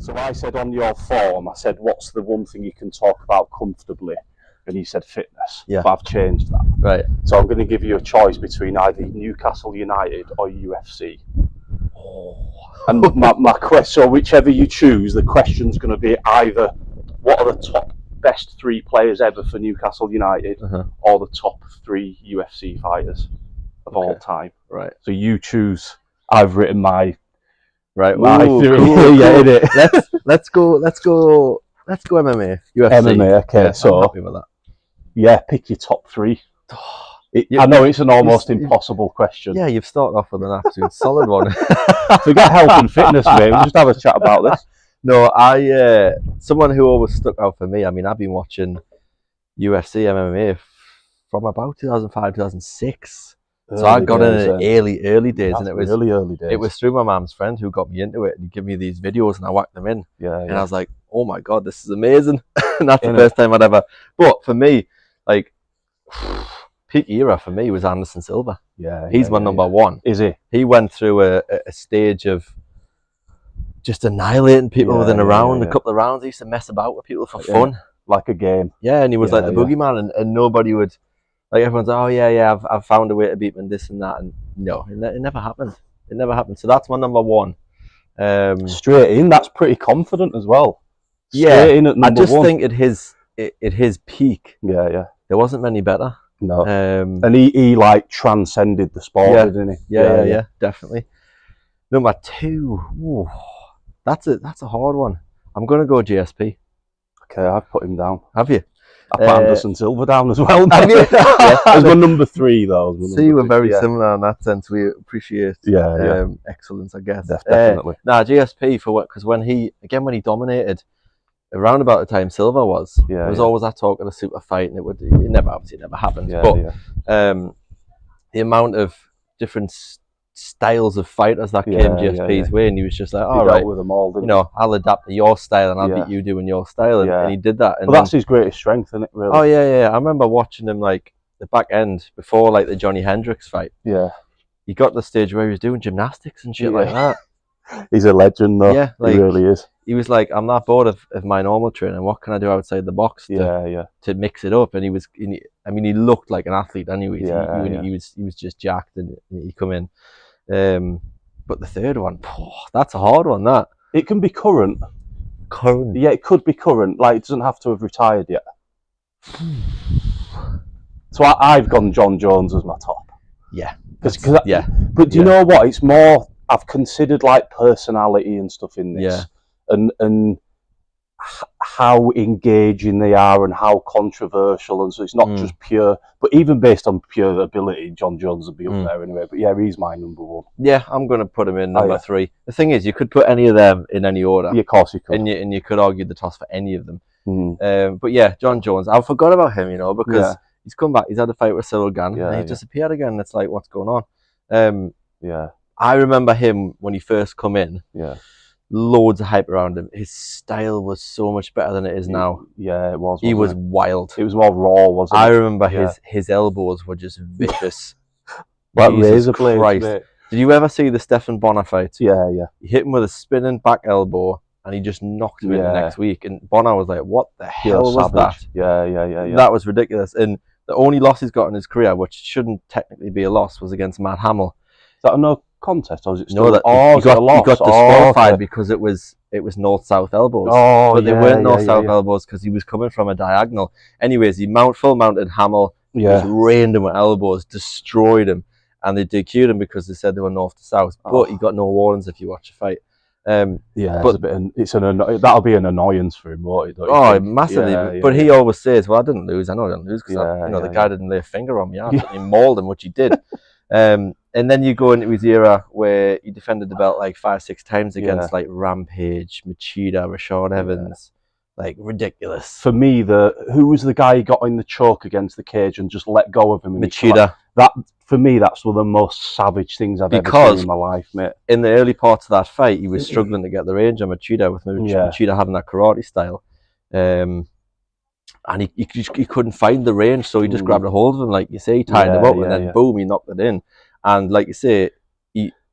So I said on your form, I said, what's the one thing you can talk about comfortably? And you said fitness. Yeah. But I've changed that. Right. So I'm going to give you a choice between either Newcastle United or UFC. And my question, so whichever you choose, the question's going to be either what are the top best 3 players ever for Newcastle United or the top 3 UFC fighters of all time. Right. So you choose. I've written my theory. Cool. Yeah, let's go MMA. UFC. MMA, okay. Yeah, so I'm happy with that. Yeah, pick your top 3. I know it's an almost impossible question. Yeah, you've started off with an absolute solid one. Forget health and fitness, mate. We'll just have a chat about this. No, someone who always stuck out for me. I mean, I've been watching UFC MMA from about 2005, 2006. So I got in the early days, and it was really early days. It was through my mum's friend who got me into it, and he gave me these videos, and I whacked them in. And I was like, "Oh my god, this is amazing!" And that's the first time I'd ever. But for me, like, peak era for me was Anderson Silva. Yeah, he's my number one. Is he? He went through a stage of just annihilating people within a round. A couple of rounds, he used to mess about with people for fun, like a game. Yeah, and he was like the boogeyman, and nobody would. Like everyone's, oh yeah, I've found a way to beat him and this and that, and no, it never happened. It never happened. So that's my number one. Straight in. That's pretty confident as well. Straight in at number one. I just think at his peak, there wasn't many better. No, and he like transcended the sport, didn't he? Yeah, definitely. Number 2, that's a hard one. I'm gonna go GSP. Okay, I've put him down. Have you? I put Anderson Silva down as well. As my number 3, though. See, we're very similar in that sense. We appreciate excellence, I guess. Definitely. GSP because when he dominated around about the time Silva was, there was always that talk of a super fight, and it never happened. The amount of different styles of fighters that came GSP's way, and he was just like, all right, with them all, I'll adapt to your style, and I'll beat you doing your style, and he did that. And that's his greatest strength, isn't it? Really? Oh yeah. I remember watching him like the back end before like the Johnny Hendricks fight. Yeah, he got to the stage where he was doing gymnastics and shit like that. He's a legend, though. Yeah, like, he really is. He was like, I'm not bored of my normal training. What can I do outside the box to mix it up? And he looked like an athlete anyway. He was just jacked, and he come in. But the third one, that's a hard one. That it can be current. Yeah, it could be current. Like, it doesn't have to have retired yet. So I've gone John Jones as my top. But do you know what? It's more. I've considered like personality and stuff in this, and how engaging they are and how controversial, and so it's not just pure. But even based on pure ability, John Jones would be up there anyway. But yeah, he's my number 1. Yeah, I'm going to put him in number 3. The thing is, you could put any of them in any order. Yeah, of course you could, and you could argue the toss for any of them. But yeah, John Jones, I forgot about him, because he's come back. He's had a fight with Cyril Gane, and he's disappeared again. It's like, what's going on? I remember him when he first come in. Loads of hype around him. His style was so much better than it is now. Yeah, it was. He was wild. It was more raw, wasn't it? I remember his elbows were just vicious. Like razor blades. Did you ever see the Stephan Bonner fight? Yeah. He hit him with a spinning back elbow, and he just knocked him in the next week. And Bonner was like, "What the hell was that?" Yeah. That was ridiculous. And the only loss he's got in his career, which shouldn't technically be a loss, was against Matt Hamill. Is that a no contest, or is it still? No, he got disqualified because it was north-south elbows. But they weren't north-south elbows because he was coming from a diagonal. Anyways, he full mounted Hamill, just rained him with elbows, destroyed him, and they DQ'd him because they said they were north to south. But he got no warnings if you watch the fight. But that'll be an annoyance for him, won't it? Oh, massively. But he always says, "Well, I didn't lose. I know I didn't lose because the guy didn't lay a finger on me. I absolutely mauled him," which he did. And then you go into his era where he defended the belt like 5-6 times against like Rampage, Machida, Rashad Evans, like ridiculous. For me, who was the guy who got in the choke against the cage and just let go of him? Machida. That for me, that's one of the most savage things I've ever seen in my life, mate. In the early parts of that fight, he was struggling to get the range on Machida with Machida having that karate style. And he couldn't find the range, so he just grabbed a hold of him, like you say, he tied him up, and then boom, he knocked it in. And like you say,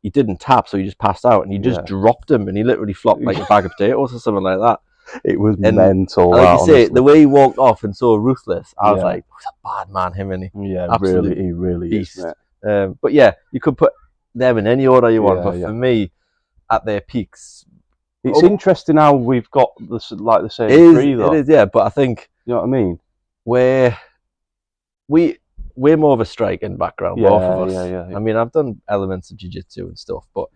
he didn't tap, so he just passed out, and he just dropped him, and he literally flopped like a bag of potatoes or something like that. It was mental. Like you say, the way he walked off and so ruthless, I was like, he's a bad man, him, and he really beast. is. Mate. But yeah, you could put them in any order you want, but for me, at their peaks, it's interesting how we've got this, like the same three, though. It is, yeah, but I think, you know what I mean? We're more of a striking background, both of us. Yeah. I mean, I've done elements of jiu-jitsu and stuff, but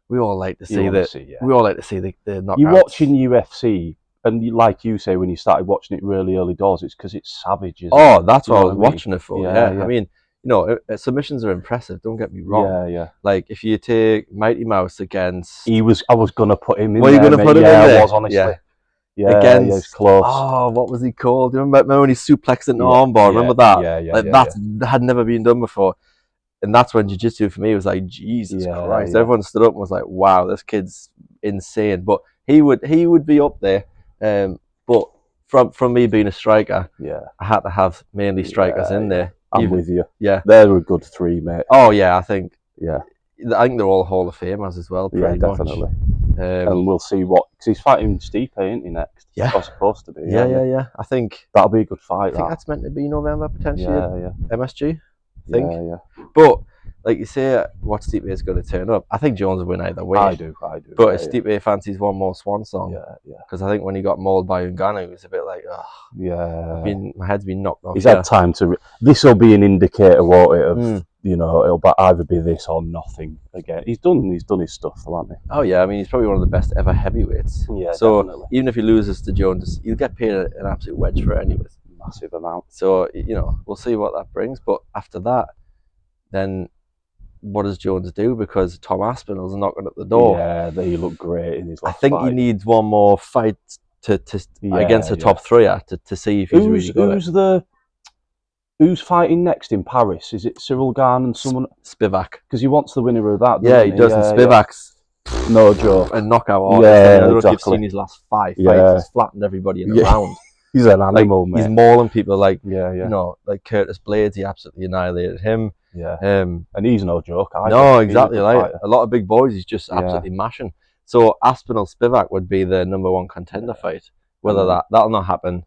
we all like to see that. We all like to see the knockouts. You're watching UFC, and like you say, when you started watching it really early doors, it's because it's savage. That's what I was watching it for. Yeah. I mean, you know, submissions are impressive. Don't get me wrong. Yeah. Like if you take Mighty Mouse against, I was gonna put him in. Were you gonna put him in there? I was, honestly. Yeah, against, he was close. Oh, what was he called? Do you remember when he suplexed into armbar? Remember that? That had never been done before. And that's when jiu-jitsu for me was like, Jesus Christ. Everyone stood up and was like, wow, this kid's insane. But he would be up there. But from me being a striker, I had to have mainly strikers in there. I'm with you. Yeah. They're a good three, mate. Oh, yeah, I think they're all Hall of Famers as well, pretty much. Definitely. And we'll see because he's fighting Stipe, ain't he, next? Yeah. That's supposed to be. Yeah. I think that'll be a good fight. I think that's meant to be November, potentially. Yeah. MSG, I think. Yeah. But, like you say, what Stipe is going to turn up, I think Jones will win either way. I do. But if Stipe fancies one more swan song, because I think when he got mauled by Ngannou, he was a bit like, my head's been knocked off. He's had time to. This will be an indicator, won't it? Of you know, it'll either be this or nothing again. He's done his stuff, hasn't he? Oh yeah, I mean, he's probably one of the best ever heavyweights. Yeah, so definitely. Even if he loses to Jones, he'll get paid an absolute wedge for it anyways. Massive amount. So you know, we'll see what that brings. But after that, then what does Jones do? Because Tom Aspinall's knocking at the door. Yeah, he looked great in his last I think fight. he needs one more fight to against the top three to see if he's really good. Who's fighting next in Paris? Is it Cyril Gane and someone? Spivak. Because he wants the winner of that. Yeah, he does. And Spivak's no joke. A knockout artist. I don't know if you've seen his last 5 fights. He's flattened everybody in the round. He's an animal, like, mate. He's mauling people like, you know, like Curtis Blades. He absolutely annihilated him. Yeah. And he's no joke. No, exactly. Like a lot of big boys, he's just absolutely mashing. So Aspinall Spivak would be the #1 contender fight. Whether that'll not happen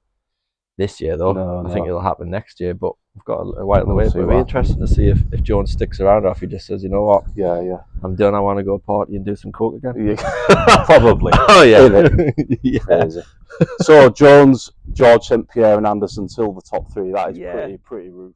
this year though. I think it'll happen next year, but we've got a while to wait. But it'll be interesting to see if Jones sticks around or if he just says, you know what? Yeah. I'm done. I want to go party and do some coke again. Probably. Oh yeah. Crazy. So Jones, George St Pierre, and Anderson Silva top 3. That is pretty ruthless.